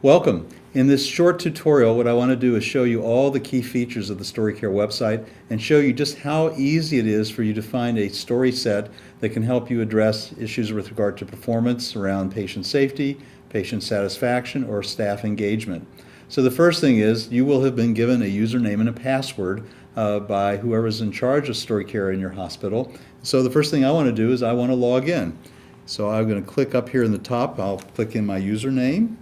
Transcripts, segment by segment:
Welcome. In this short tutorial, what I want to do is show you all the key features of the StoryCare website and show you just how easy it is for you to find a story set that can help you address issues with regard to performance around patient safety, patient satisfaction, or staff engagement. So the first thing is you will have been given a username and a password by whoever's in charge of StoryCare in your hospital. So the first thing I want to do is I want to log in. So I'm going to click up here in the top. I'll click in my username.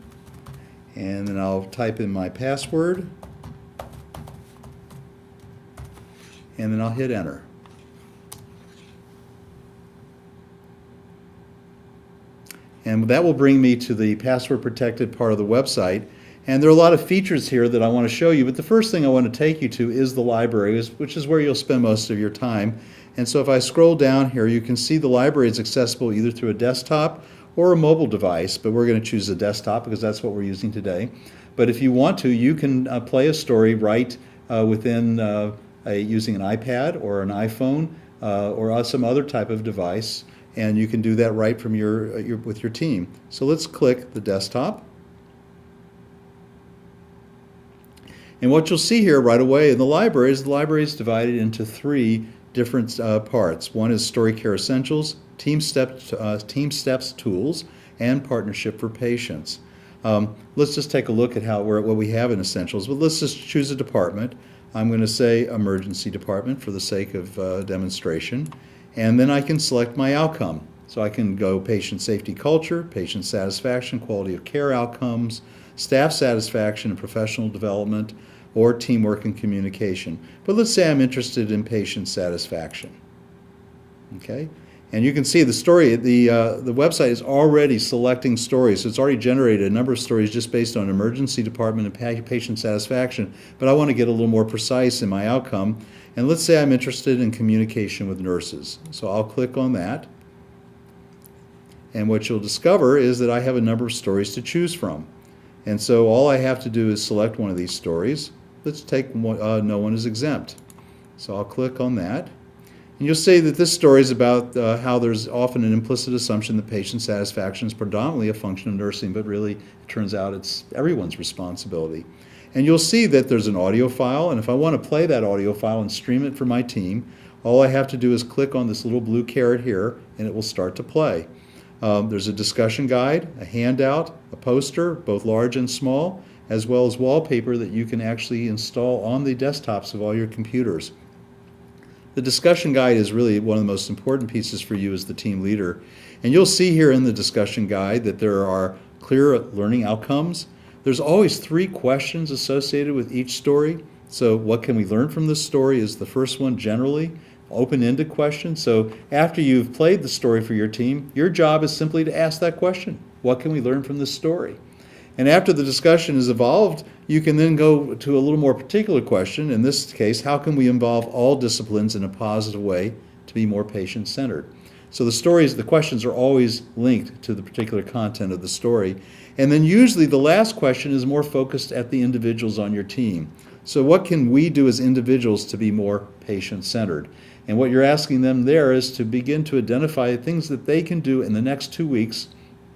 And then I'll type in my password, and then I'll hit enter. And that will bring me to the password protected part of the website. And there are a lot of features here that I want to show you, but the first thing I want to take you to is the library, which is where you'll spend most of your time. And so if I scroll down here, you can see the library is accessible either through a desktop or a mobile device, but we're going to choose a desktop because that's what we're using today. But if you want to, you can play a story right within using an iPad or an iPhone or some other type of device, and you can do that right from with your team. So let's click the desktop. And what you'll see here right away in the library is divided into three different parts. One is StoryCare Essentials, Team Steps Tools, and Partnership for Patients. Let's just take a look at what we have in Essentials, but let's just choose a department. I'm going to say Emergency Department for the sake of demonstration, and then I can select my outcome. So I can go Patient Safety Culture, Patient Satisfaction, Quality of Care Outcomes, Staff Satisfaction and Professional Development, or Teamwork and Communication. But let's say I'm interested in patient satisfaction. Okay? And you can see the website is already selecting stories. So it's already generated a number of stories just based on emergency department and patient satisfaction. But I want to get a little more precise in my outcome. And let's say I'm interested in communication with nurses. So I'll click on that. And what you'll discover is that I have a number of stories to choose from. And so all I have to do is select one of these stories. Let's take No One is Exempt. So I'll click on that. And you'll see that this story is about how there's often an implicit assumption that patient satisfaction is predominantly a function of nursing, but really it turns out it's everyone's responsibility. And you'll see that there's an audio file, and if I want to play that audio file and stream it for my team, all I have to do is click on this little blue caret here, and it will start to play. There's a discussion guide, a handout, a poster, both large and small, as well as wallpaper that you can actually install on the desktops of all your computers. The discussion guide is really one of the most important pieces for you as the team leader. And you'll see here in the discussion guide that there are clear learning outcomes. There's always 3 questions associated with each story. So what can we learn from this story is the first one generally. Open-ended question. So after you've played the story for your team, your job is simply to ask that question. What can we learn from this story? And after the discussion is evolved, you can then go to a little more particular question. In this case, how can we involve all disciplines in a positive way to be more patient-centered? So the questions are always linked to the particular content of the story. And then usually the last question is more focused at the individuals on your team. So what can we do as individuals to be more patient-centered? And what you're asking them there is to begin to identify things that they can do in the next 2 weeks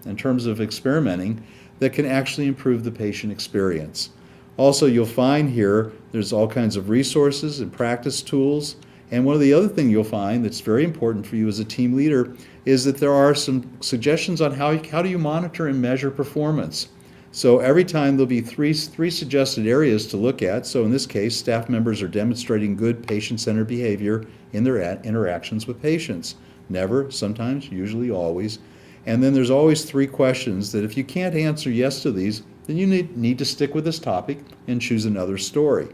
in terms of experimenting that can actually improve the patient experience. Also, you'll find here there's all kinds of resources and practice tools. And one of the other things you'll find that's very important for you as a team leader is that there are some suggestions on how do you monitor and measure performance. So every time there'll be three suggested areas to look at. So in this case, staff members are demonstrating good patient-centered behavior in their interactions with patients. Never, sometimes, usually, always. And then there's always 3 questions that if you can't answer yes to these, then you need to stick with this topic and choose another story.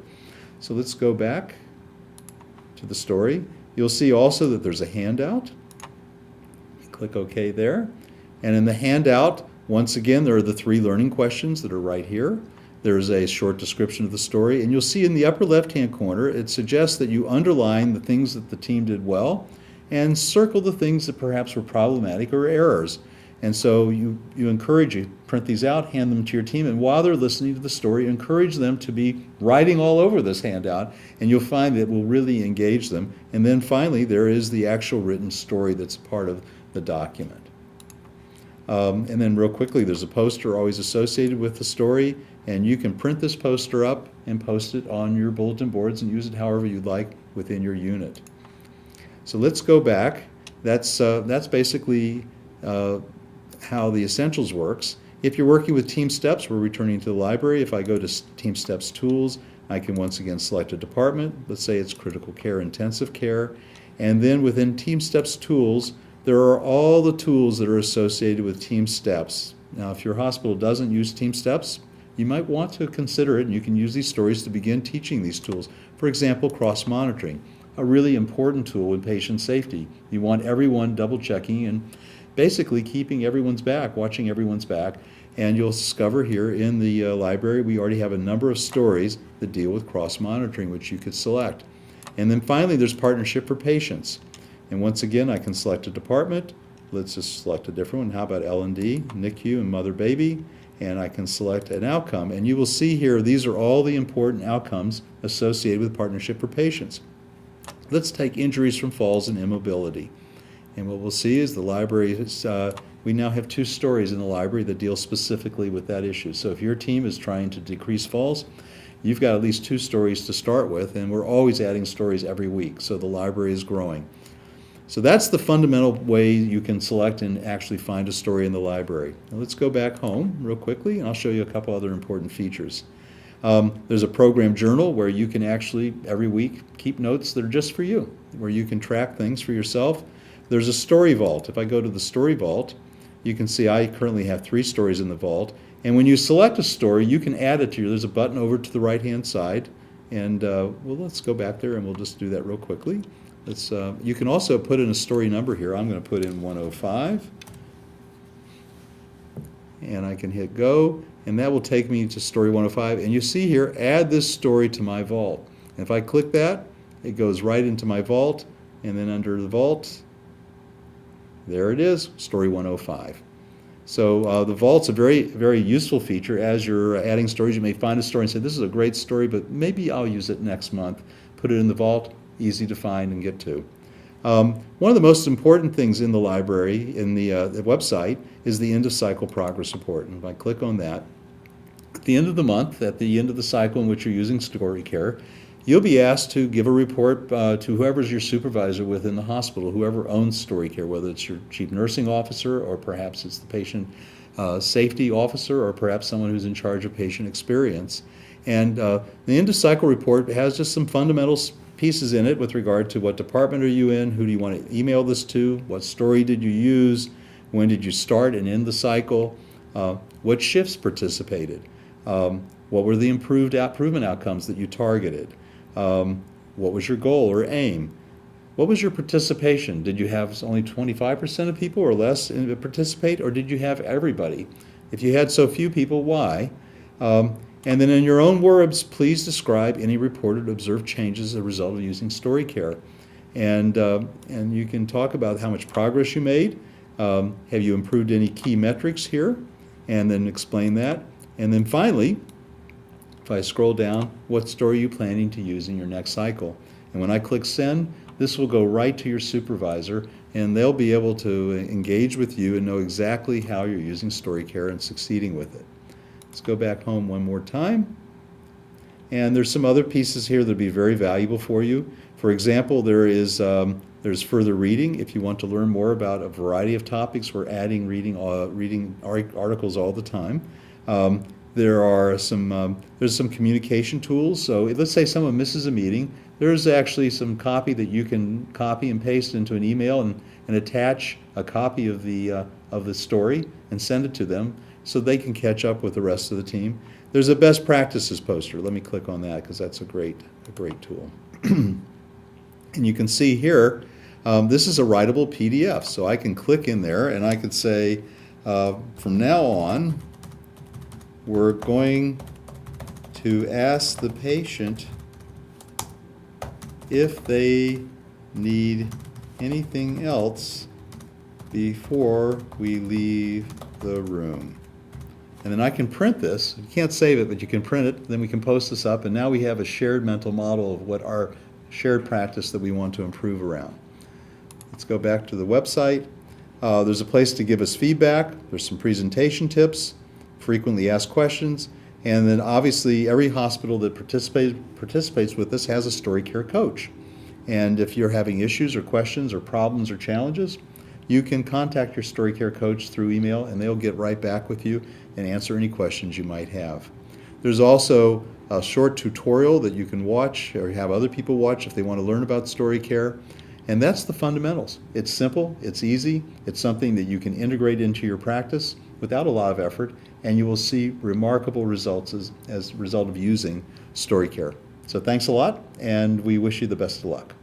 So let's go back to the story. You'll see also that there's a handout. Click OK there. And in the handout, once again, there are the 3 learning questions that are right here. There's a short description of the story. And you'll see in the upper left-hand corner, it suggests that you underline the things that the team did well and circle the things that perhaps were problematic or errors. And so you print these out, hand them to your team, and while they're listening to the story, encourage them to be writing all over this handout, and you'll find that it will really engage them. And then finally, there is the actual written story that's part of the document. And then real quickly, there's a poster always associated with the story, and you can print this poster up and post it on your bulletin boards and use it however you'd like within your unit. So let's go back. That's basically how the Essentials works. If you're working with Team Steps, we're returning to the library. If I go to Team Steps Tools, I can once again select a department. Let's say it's critical care, intensive care. And then within Team Steps Tools, there are all the tools that are associated with Team Steps. Now, if your hospital doesn't use Team Steps, you might want to consider it, and you can use these stories to begin teaching these tools. For example, cross-monitoring, a really important tool in patient safety. You want everyone double-checking and basically keeping everyone's back, watching everyone's back. And you'll discover here in the library, we already have a number of stories that deal with cross-monitoring, which you could select. And then finally, there's partnership for patients. And once again, I can select a department. Let's just select a different one. How about L&D, NICU, and mother-baby? And I can select an outcome. And you will see here, these are all the important outcomes associated with partnership for patients. Let's take injuries from falls and immobility. And what we'll see is the library is, we now have 2 stories in the library that deal specifically with that issue. So if your team is trying to decrease falls, you've got at least 2 stories to start with, and we're always adding stories every week, so the library is growing. So that's the fundamental way you can select and actually find a story in the library. Now let's go back home real quickly, and I'll show you a couple other important features. There's a program journal where you can actually, every week, keep notes that are just for you, where you can track things for yourself. There's a story vault. If I go to the story vault, you can see I currently have 3 stories in the vault. And when you select a story, you can add it to there's a button over to the right-hand side. And well, let's go back there and we'll just do that real quickly. You can also put in a story number here. I'm going to put in 105. And I can hit go, and that will take me to story 105. And you see here, add this story to my vault. And if I click that, it goes right into my vault. And then under the vault, there it is, story 105. So the vault's a very, very useful feature. As you're adding stories, you may find a story and say, this is a great story, but maybe I'll use it next month. Put it in the vault, easy to find and get to. One of the most important things in the library, in the website, is the end of cycle progress report. And if I click on that, at the end of the month, at the end of the cycle in which you're using StoryCare, you'll be asked to give a report to whoever's your supervisor within the hospital, whoever owns StoryCare, whether it's your chief nursing officer or perhaps it's the patient safety officer or perhaps someone who's in charge of patient experience. And the end of cycle report has just some fundamental pieces in it with regard to what department are you in, who do you want to email this to, what story did you use, when did you start and end the cycle, what shifts participated, what were the improvement outcomes that you targeted, what was your goal or aim, what was your participation? Did you have only 25% of people or less participate, or did you have everybody? If you had so few people, why? And then in your own words, please describe any reported observed changes as a result of using StoryCare. And you can talk about how much progress you made. Have you improved any key metrics here? And then explain that. And then finally, if I scroll down, what story are you planning to use in your next cycle? And when I click send, this will go right to your supervisor, and they'll be able to engage with you and know exactly how you're using StoryCare and succeeding with it. Let's go back home one more time. And there's some other pieces here that will be very valuable for you. For example, there's further reading. If you want to learn more about a variety of topics, we're adding reading articles all the time. There's some communication tools. So let's say someone misses a meeting. There's actually some copy that you can copy and paste into an email and attach a copy of the story and send it to them so they can catch up with the rest of the team. There's a best practices poster. Let me click on that because that's a great tool. And you can see here, this is a writable PDF. So I can click in there and I could say, from now on, we're going to ask the patient if they need anything else before we leave the room. And then I can print this. You can't save it, but you can print it. Then we can post this up, and now we have a shared mental model of what our shared practice that we want to improve around. Let's go back to the website. There's a place to give us feedback. There's some presentation tips, frequently asked questions, and then obviously every hospital that participates with us has a StoryCare coach. And if you're having issues or questions or problems or challenges, you can contact your StoryCare coach through email, and they'll get right back with you and answer any questions you might have. There's also a short tutorial that you can watch or have other people watch if they want to learn about StoryCare. And that's the fundamentals. It's simple, it's easy, it's something that you can integrate into your practice without a lot of effort, and you will see remarkable results as a result of using StoryCare. So thanks a lot, and we wish you the best of luck.